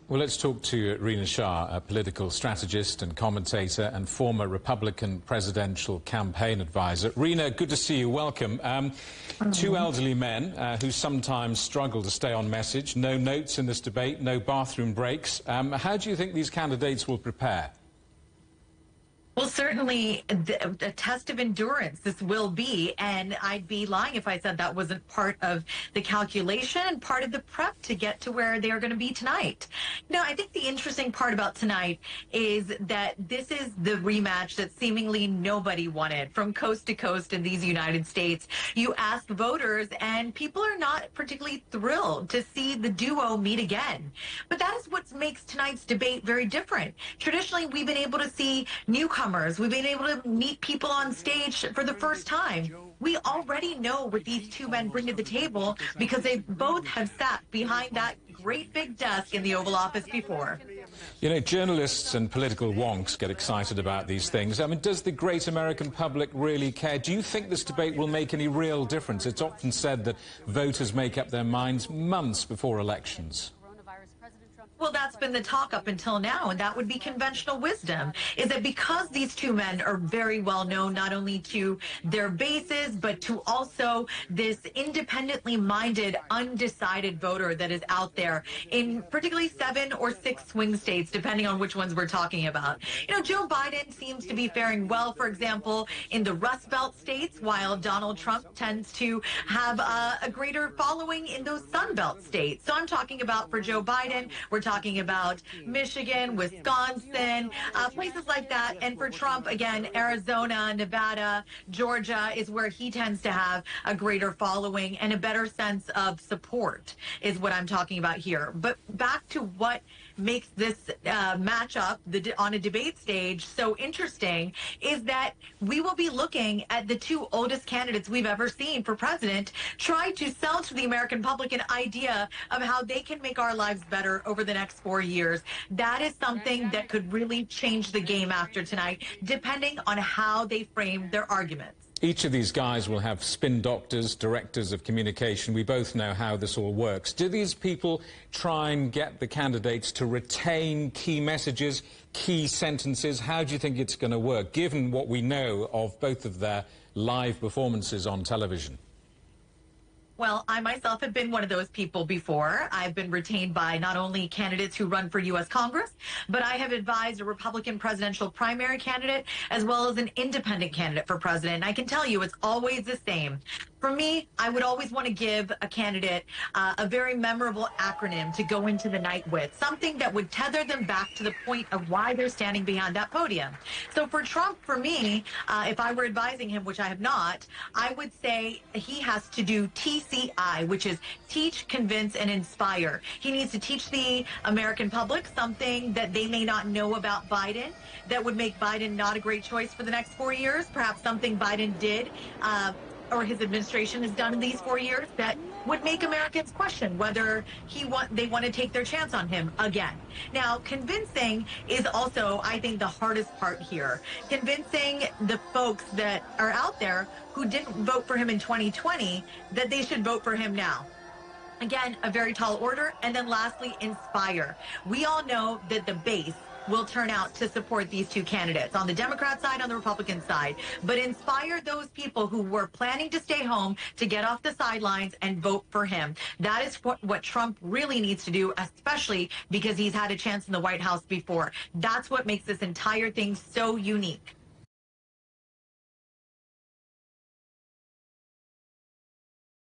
Well, let's talk to Rina Shah, a political strategist and commentator and former Republican presidential campaign advisor. Rina, good to see you. Welcome. Two elderly men who sometimes struggle to stay on message. No notes in this debate, no bathroom breaks. How do you think these candidates will prepare? Well, certainly a test of endurance this will be, and I'd be lying if I said that wasn't part of the calculation and part of the prep to get to where they are going to be tonight. You know, I think the interesting part about tonight is that this is the rematch that seemingly nobody wanted from coast to coast in these United States. You ask voters, and people are not particularly thrilled to see the duo meet again. But that is what makes tonight's debate very different. Traditionally, we've been able to see newcomers. We've been able to meet people on stage for the first time. We already know what these two men bring to the table because they both have sat behind that great big desk in the Oval Office before. You know, journalists and political wonks get excited about these things. I mean, does the great American public really care? Do you think this debate will make any real difference? It's often said that voters make up their minds months before elections. Well, that's been the talk up until now, and that would be conventional wisdom, is that because these two men are very well known, not only to their bases, but to also this independently minded, undecided voter that is out there in particularly 7 or 6 swing states, depending on which ones we're talking about. You know, Joe Biden seems to be faring well, for example, in the Rust Belt states, while Donald Trump tends to have a greater following in those Sun Belt states. So I'm talking about for Joe Biden, we're talking about Michigan, Wisconsin, places like that. And for Trump, again, Arizona, Nevada, Georgia is where he tends to have a greater following and a better sense of support is what I'm talking about here. But back to what makes this matchup on a debate stage so interesting is that we will be looking at the two oldest candidates we've ever seen for president try to sell to the American public an idea of how they can make our lives better over the next 4 years. That is something that could really change the game after tonight, depending on how they frame their arguments. Each of these guys will have spin doctors, directors of communication. We both know how this all works. Do these people try and get the candidates to retain key messages, key sentences? How do you think it's going to work, given what we know of both of their live performances on television? Well, I myself have been one of those people before. I've been retained by not only candidates who run for U.S. Congress, but I have advised a Republican presidential primary candidate as well as an independent candidate for president. And I can tell you it's always the same. For me, I would always want to give a candidate a very memorable acronym to go into the night with, something that would tether them back to the point of why they're standing behind that podium. So for Trump, for me, if I were advising him, which I have not, I would say he has to do TCI, which is teach, convince, and inspire. He needs to teach the American public something that they may not know about Biden that would make Biden not a great choice for the next 4 years, perhaps something Biden did or his administration has done in these 4 years that would make Americans question whether they want to take their chance on him again. Now, convincing is also, I think, the hardest part here. Convincing the folks that are out there who didn't vote for him in 2020 that they should vote for him now. Again, a very tall order. And then lastly, inspire. We all know that the base will turn out to support these two candidates on the Democrat side, on the Republican side, but inspire those people who were planning to stay home to get off the sidelines and vote for him. That is what Trump really needs to do, especially because he's had a chance in the White House before. That's what makes this entire thing so unique.